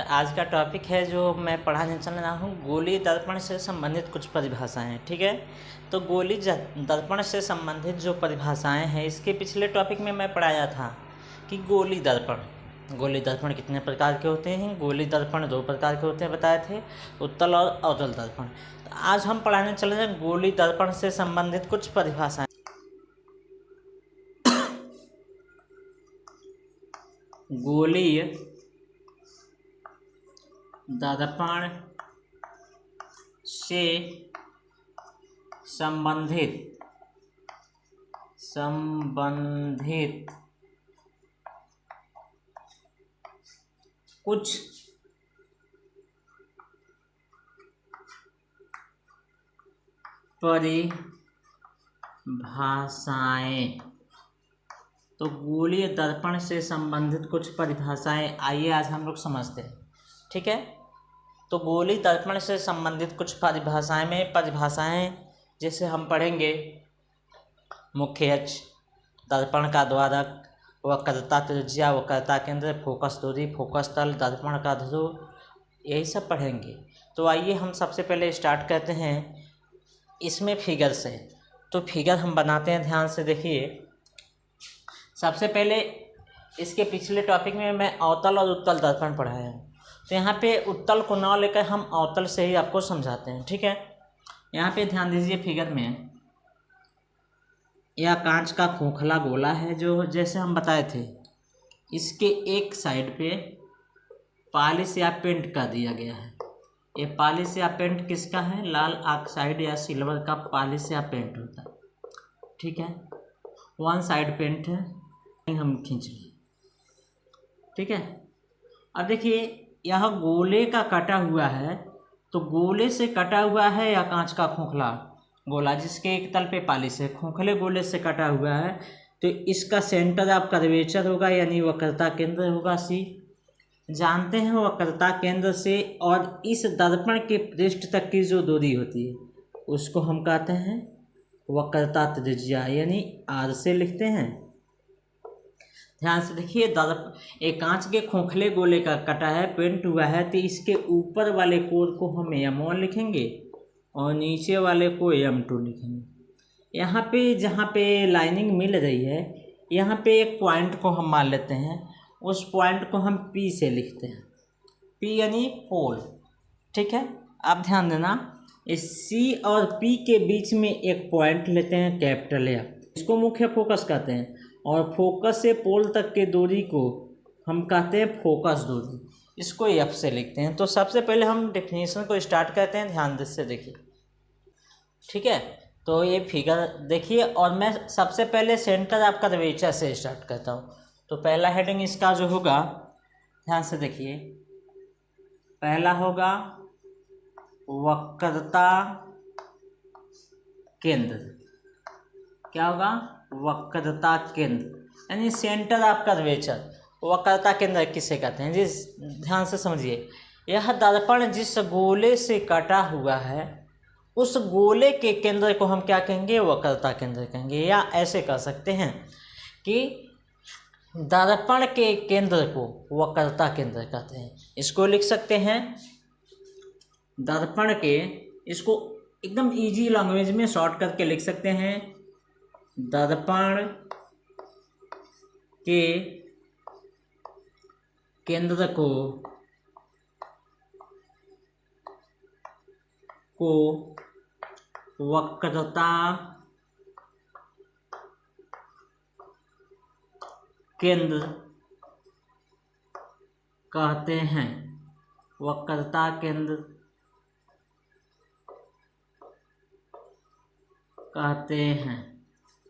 आज का टॉपिक है जो मैं पढ़ाने चल रहा हूँ, गोलीय दर्पण से संबंधित कुछ परिभाषाएं। ठीक है, तो गोलीय दर्पण से संबंधित जो परिभाषाएं हैं, इसके पिछले टॉपिक में मैं पढ़ाया था कि गोलीय दर्पण कितने प्रकार के होते हैं। गोलीय दर्पण 2 प्रकार के होते हैं बताए थे, उत्तल और अवतल दर्पण। तो आज हम पढ़ाने चल रहे हैं गोलीय दर्पण से संबंधित कुछ परिभाषाएं। गोलीय दर्पण से संबंधित कुछ परिभाषाएं। तो गोलीय दर्पण से संबंधित कुछ परिभाषाएं, आइए आज हम लोग समझते हैं। ठीक है, तो गोलीय दर्पण से संबंधित कुछ परिभाषाएं जैसे हम पढ़ेंगे, मुख्य अक्ष, दर्पण का द्वारक, वक्रता त्रिज्या, वक्रता केंद्र, फोकस दूरी, फोकस तल, दर्पण का ध्रुव, यही सब पढ़ेंगे। तो आइए हम सबसे पहले स्टार्ट करते हैं इसमें फिगर से। तो फिगर हम बनाते हैं, ध्यान से देखिए। सबसे पहले इसके पिछले टॉपिक में मैं अवतल और उत्तल दर्पण पढ़ाया हूँ, तो यहाँ पे उत्तल को ना लेकर हम अवतल से ही आपको समझाते हैं। ठीक है, यहाँ पे ध्यान दीजिए, फिगर में यह कांच का खोखला गोला है जो जैसे हम बताए थे, इसके एक साइड पे पॉलिश या पेंट कर दिया गया है। ये पॉलिश या पेंट किसका है? लाल ऑक्साइड या सिल्वर का पॉलिश या पेंट होता है। ठीक है, वन साइड पेंट है, हम खींच लिए। ठीक है, अब देखिए यह गोले का कटा हुआ है, तो गोले से कटा हुआ है या कांच का खोखला गोला जिसके एक तल पे पॉलिश है, खोखले गोले से कटा हुआ है, तो इसका सेंटर ऑफ कर्वेचर होगा यानी वक्रता केंद्र होगा सी। जानते हैं वक्रता केंद्र से और इस दर्पण के पृष्ठ तक की जो दूरी होती है उसको हम कहते हैं वक्रता त्रिज्या, यानी आर से लिखते हैं। ध्यान से देखिए, एक कांच के खोखले गोले का कटा है, पेंट हुआ है, तो इसके ऊपर वाले कोण को हम M1 लिखेंगे और नीचे वाले को M2 लिखेंगे। यहाँ पे जहाँ पे लाइनिंग मिल रही है, यहाँ पे एक पॉइंट को हम मान लेते हैं, उस पॉइंट को हम P से लिखते हैं, P यानी पोल। ठीक है, अब ध्यान देना, इस C और P के बीच में एक पॉइंट लेते हैं कैपिटल F, इसको मुख्य फोकस कहते हैं, और फोकस से पोल तक के दूरी को हम कहते हैं फोकस दूरी, इसको F से लिखते हैं। तो सबसे पहले हम डेफिनेशन को स्टार्ट करते हैं, ध्यान से देखिए। ठीक है, तो ये फिगर देखिए, और मैं सबसे पहले सेंटर ऑफ कर्वेचर से स्टार्ट करता हूँ। तो पहला हेडिंग इसका जो होगा, ध्यान से देखिए, पहला होगा वक्रता केंद्र। क्या होगा? वक्रता केंद्र, यानी सेंटर ऑफ कर्वेचर। वक्रता केंद्र किसे कहते हैं? जिस ध्यान से समझिए, यह दर्पण जिस गोले से कटा हुआ है उस गोले के केंद्र को हम क्या कहेंगे? वक्रता केंद्र कहेंगे। या ऐसे कह सकते हैं कि दर्पण के केंद्र को वक्रता केंद्र कहते हैं। इसको लिख सकते हैं दर्पण के, इसको एकदम इजी लैंग्वेज में शॉर्ट करके लिख सकते हैं, दर्पण के केंद्र को वक्रता केंद्र कहते हैं। वक्रता केंद्र कहते हैं,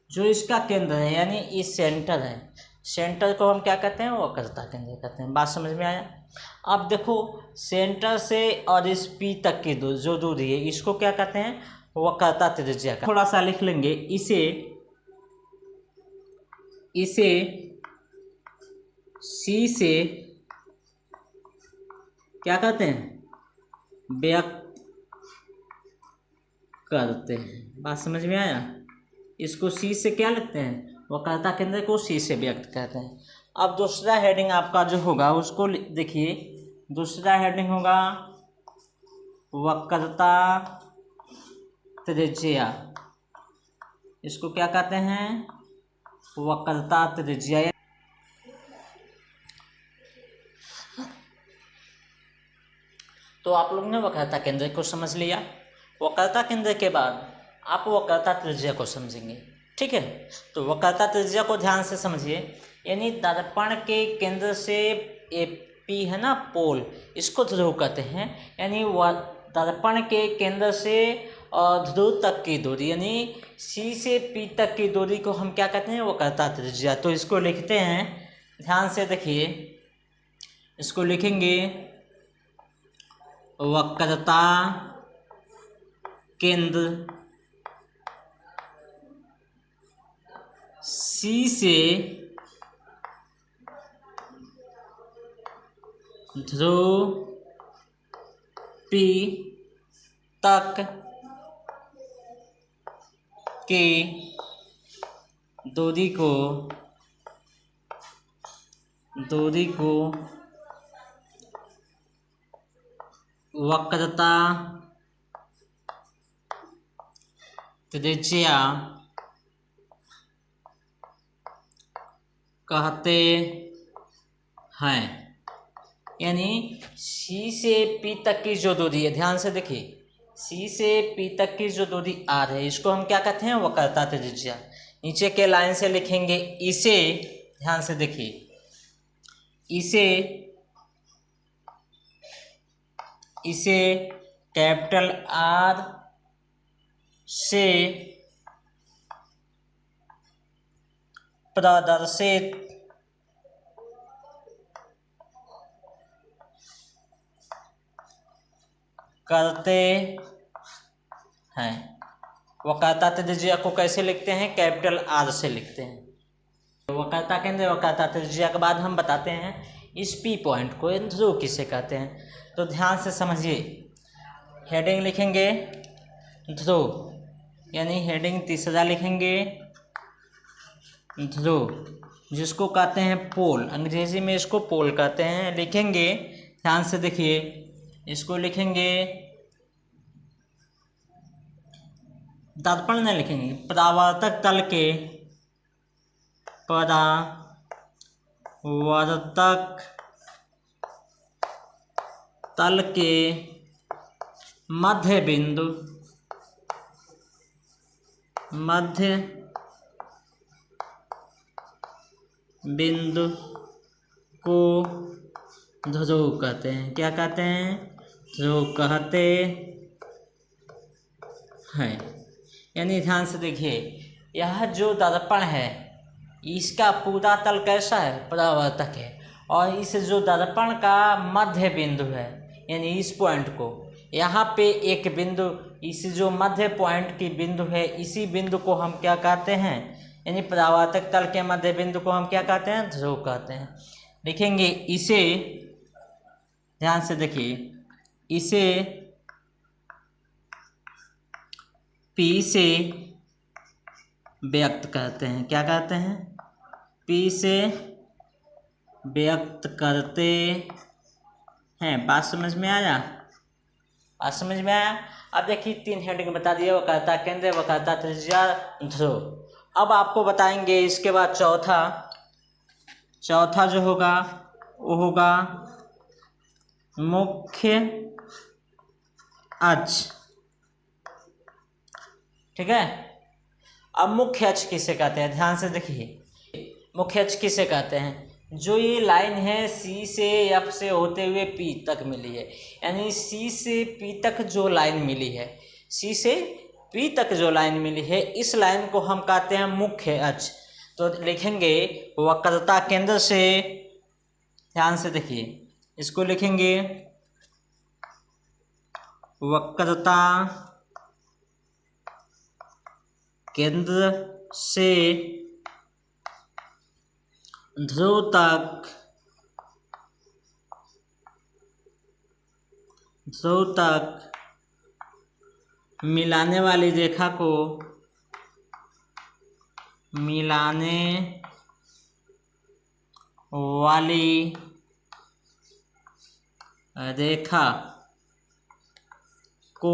जो इसका केंद्र है, यानी इस सेंटर है, सेंटर को हम क्या कहते हैं? वक्रता केंद्र कहते हैं। बात समझ में आया? अब देखो, सेंटर से और इस P तक की जो दूरी है, इसको क्या कहते हैं? वक्रता त्रिज्या का। थोड़ा सा लिख लेंगे, इसे C से क्या कहते हैं? व्यक्त करते हैं। बात समझ में आया? इसको C से क्या लिखते हैं? वक्रता केंद्र को C से व्यक्त करते हैं। अब दूसरा हेडिंग आपका जो होगा उसको देखिए, दूसरा हेडिंग होगा वक्रता त्रिज्या। इसको क्या कहते हैं? वक्रता त्रिज्या। तो आप लोग ने वक्रता केंद्र को समझ लिया। वक्रता केंद्र के बाद आप वक्रता त्रिज्या को समझेंगे, ठीक है। तो वक्रता त्रिज्या को ध्यान से समझिए, यानी दर्पण के केंद्र से ए पी है ना पोल, इसको ध्रुव कहते हैं। यानी दर्पण के केंद्र से ध्रुव तक की दूरी, यानी सी से पी तक की दूरी को हम क्या कहते हैं? वक्रता त्रिज्या। तो इसको लिखते हैं, ध्यान से देखिए, इसको लिखेंगे वक्रता केंद्र C से ध्रुव P तक की दूरी को वक्रता त्रिज्या कहते हैं। यानी सी से पी तक की जो दूरी है, ध्यान से देखिए, सी से पी तक की जो दूरी आर है, इसको हम क्या कहते हैं? वक्रता त्रिज्या। नीचे के लाइन से लिखेंगे इसे, ध्यान से देखिए, इसे कैपिटल आर से प्रदर्शित करते हैं। वक्रता त्रिज्या को कैसे लिखते हैं? कैपिटल आर से लिखते हैं। वक्रता केंद्र वक्रता त्रिज्या के बाद हम बताते हैं इस पी पॉइंट को ध्रुव किसे कहते हैं। तो ध्यान से समझिए, हेडिंग लिखेंगे ध्रुव, यानी हेडिंग तीसरा लिखेंगे ध्रुव, जिसको कहते हैं पोल, अंग्रेजी में इसको पोल कहते हैं। लिखेंगे, ध्यान से देखिए, इसको लिखेंगे, दर्पण नहीं लिखेंगे, परावर्तक तल के मध्य बिंदु को ध्रुव कहते हैं। क्या कहते हैं? ध्रुव कहते हैं। यानी ध्यान से देखिए, यह जो दर्पण है इसका पूरा तल कैसा है? परावर्तक है। और इस जो दर्पण का मध्य बिंदु है, यानी इस पॉइंट को, यहाँ पे एक बिंदु, इस जो मध्य पॉइंट की बिंदु है, इसी बिंदु को हम क्या कहते हैं? यानी परावर्तक तल के मध्य बिंदु को हम क्या कहते हैं? ध्रुव कहते हैं। लिखेंगे इसे, ध्यान से देखिए, इसे P से व्यक्त करते हैं। क्या कहते हैं? P से व्यक्त करते हैं। बात समझ में आया? बात समझ में आया? अब देखिए, 3 हेडिंग बता दिए, वक्रता केंद्र, वक्रता त्रिज्या, ध्रुव। अब आपको बताएंगे इसके बाद चौथा जो होगा वो होगा मुख्य अक्ष, ठीक है। अब मुख्य अक्ष किसे कहते हैं? ध्यान से देखिए, मुख्य अक्ष किसे कहते हैं? जो ये लाइन है सी से एफ से होते हुए पी तक मिली है, यानी सी से पी तक जो लाइन मिली है, सी से पी तक जो लाइन मिली है, इस लाइन को हम कहते हैं मुख्य अक्ष। तो लिखेंगे वक्रता केंद्र से, ध्यान से देखिए, इसको लिखेंगे वक्रता केंद्र से ध्रुव तक मिलाने वाली रेखा को रेखा को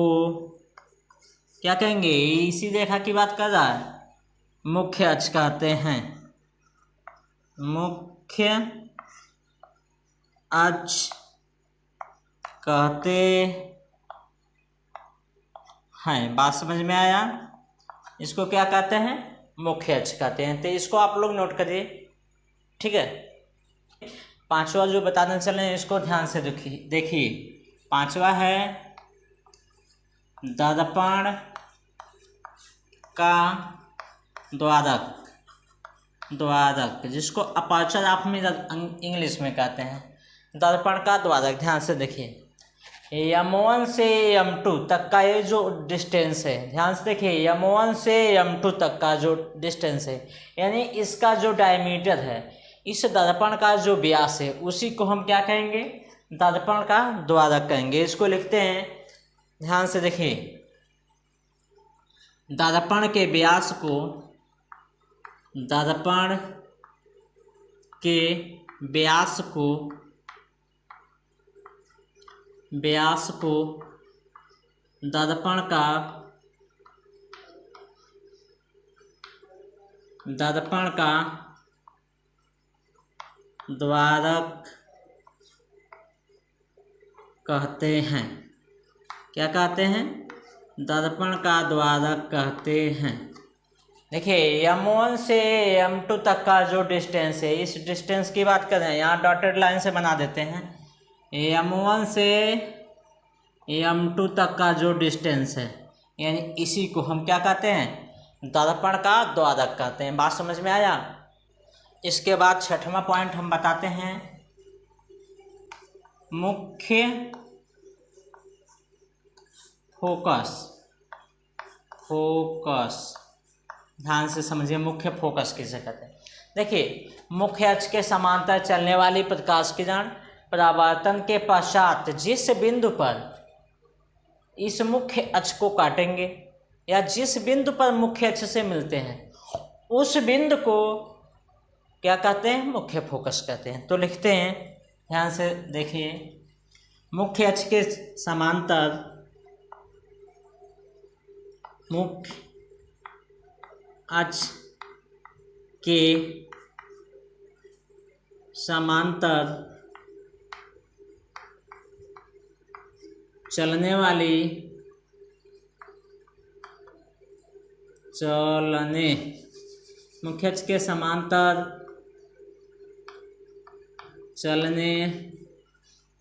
क्या कहेंगे, इसी रेखा की बात कर रहा है, मुख्य अक्ष कहते हैं। मुख्य अक्ष कहते हैं। बात समझ में आया? इसको क्या कहते हैं? मुख्य अक्ष कहते हैं। तो इसको आप लोग नोट करिए, ठीक है। पांचवा जो बताने चले इसको ध्यान से देखिए। पांचवा है दर्पण का द्वारक, जिसको अपर्चर आप में इंग्लिश में कहते हैं। दर्पण का द्वारक, ध्यान से देखिए। M1 से M2 तक का ये जो डिस्टेंस है, ध्यान से देखिए, M1 से M2 तक का जो डिस्टेंस है, यानी इसका जो डायमीटर है, इस दर्पण का जो व्यास है, उसी को हम क्या कहेंगे? दर्पण का द्वारक कहेंगे। इसको लिखते हैं, ध्यान से देखिए। दर्पण के व्यास को, दर्पण के व्यास को दर्पण का द्वारक कहते हैं। क्या कहते हैं? दर्पण का द्वारक कहते हैं। देखिए M1 से M2 तक का जो डिस्टेंस है, इस डिस्टेंस की बात करें, यहाँ डॉटेड लाइन से बना देते हैं। M1 से M2 तक का जो डिस्टेंस है, यानी इसी को हम क्या कहते हैं? दर्पण का द्वारक कहते हैं। बात समझ में आया? इसके बाद छठवां पॉइंट हम बताते हैं, मुख्य फोकस। ध्यान से समझिए, मुख्य फोकस किसे कहते हैं। देखिए, मुख्य अक्ष के समांतर चलने वाली प्रकाश किरण परावर्तन के पश्चात जिस बिंदु पर इस मुख्य अक्ष को काटेंगे या जिस बिंदु पर मुख्य अक्ष से मिलते हैं, उस बिंदु को क्या कहते हैं? मुख्य फोकस कहते हैं। तो लिखते हैं, ध्यान से देखिए। मुख्य अक्ष के समांतर, मुख्य अक्ष के समांतर चलने वाली मुख्य अक्ष के समांतर चलने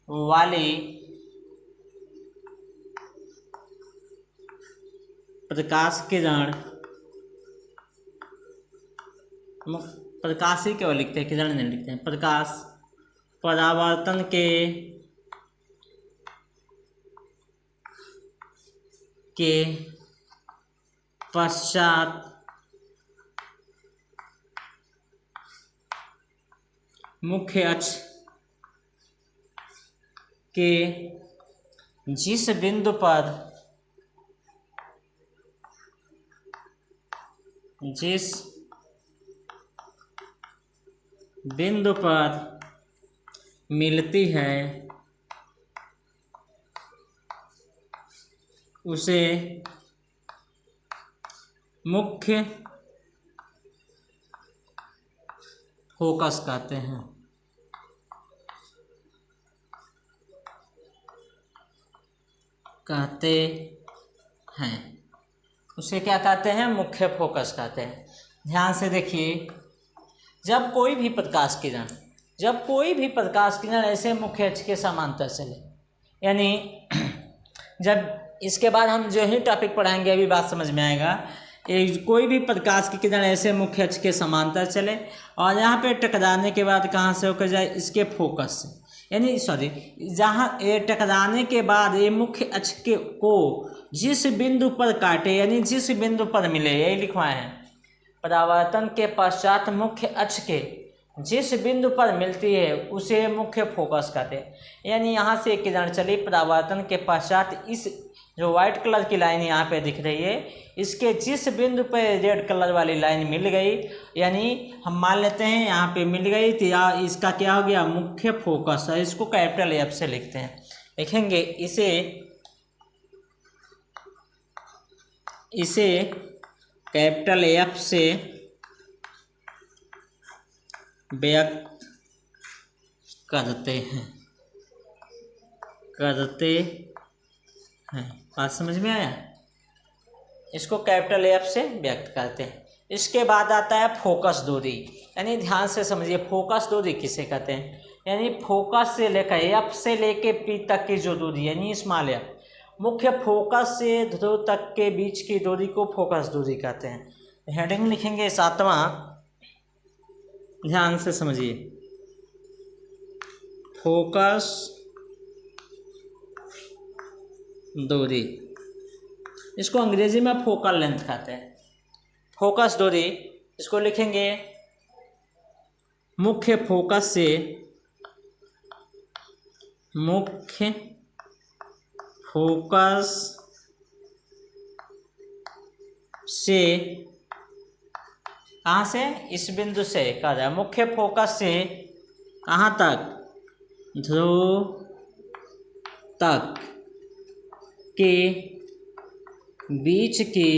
वाली प्रकाश किरण, प्रकाश ही केवल लिखते हैं, किरण नहीं लिखते हैं। प्रकाश परावर्तन के पश्चात मुख्य अक्ष के जिस बिंदु पर मिलती है, उसे मुख्य फोकस कहते हैं। उसे क्या कहते हैं? मुख्य फोकस कहते हैं। ध्यान से देखिए, जब कोई भी प्रकाश किरण ऐसे मुख्य अक्ष के समांतर चले, यानी जब इसके बाद हम जो ही टॉपिक पढ़ाएंगे अभी बात समझ में आएगा। कोई भी प्रकाश की किरण ऐसे मुख्य अक्ष के समांतर चले और यहाँ पे टकराने के बाद कहाँ से होकर जाए? इसके फोकस से, यानी जहाँ ये टकराने के बाद ये मुख्य अक्ष को जिस बिंदु पर काटे, यानी जिस बिंदु पर मिले, यही लिखवाए हैं। परावर्तन के पश्चात मुख्य अक्ष के जिस बिंदु पर मिलती है उसे मुख्य फोकस कहते हैं। यानी यहाँ से किरण चली, परावर्तन के पश्चात इस जो व्हाइट कलर की लाइन यहाँ पे दिख रही है, इसके जिस बिंदु पे रेड कलर वाली लाइन मिल गई, यानी हम मान लेते हैं यहाँ पे मिल गई, तो इसका क्या हो गया? मुख्य फोकस है। इसको कैपिटल F से लिखते हैं। लिखेंगे इसे कैपिटल एफ से व्यक्त करते हैं बात समझ में आया। इसको कैपिटल एफ से व्यक्त करते हैं। इसके बाद आता है फोकस दूरी, यानी ध्यान से समझिए फोकस दूरी किसे कहते हैं, यानी फोकस से लेकर एफ से लेकर पी तक की जो दूरी यानी स्मॉल एफ, मुख्य फोकस से ध्रुव तक के बीच की दूरी को फोकस दूरी कहते हैं। हेडिंग लिखेंगे 7वां, ध्यान से समझिए, फोकस दूरी, इसको अंग्रेजी में फोकल लेंथ कहते हैं। फोकस दूरी इसको लिखेंगे मुख्य फोकस से कहाँ से, इस बिंदु से कहा जाए, मुख्य फोकस से कहाँ तक, ध्रुव तक के बीच की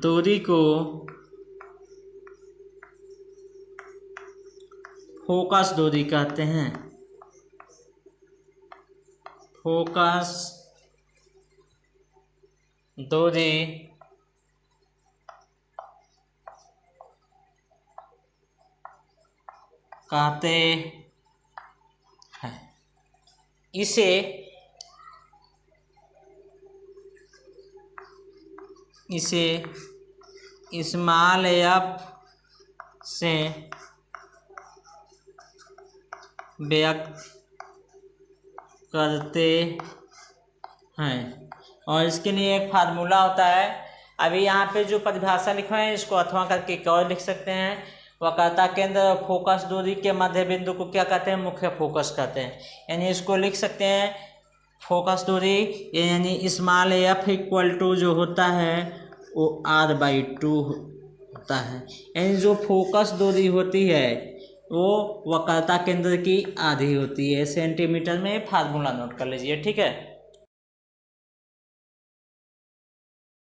दूरी को फोकस दूरी कहते हैं। फोकस दूरी कहते हैं। इसे स्मॉल एफ से व्यक्त करते हैं, और इसके लिए एक फार्मूला होता है। अभी यहाँ पे जो परिभाषा लिखा है इसको अथवा करके एक और लिख सकते हैं। वक्रता केंद्र और फोकस दूरी के मध्य बिंदु को क्या कहते हैं, मुख्य फोकस कहते हैं। यानी इसको लिख सकते हैं फोकस दूरी यानी स्मॉल एफ इक्वल टू जो होता है वो r/2 होता है। यानी जो फोकस दूरी होती है वो वक्रता केंद्र की आधी होती है। सेंटीमीटर में फार्मूला नोट कर लीजिए, ठीक है।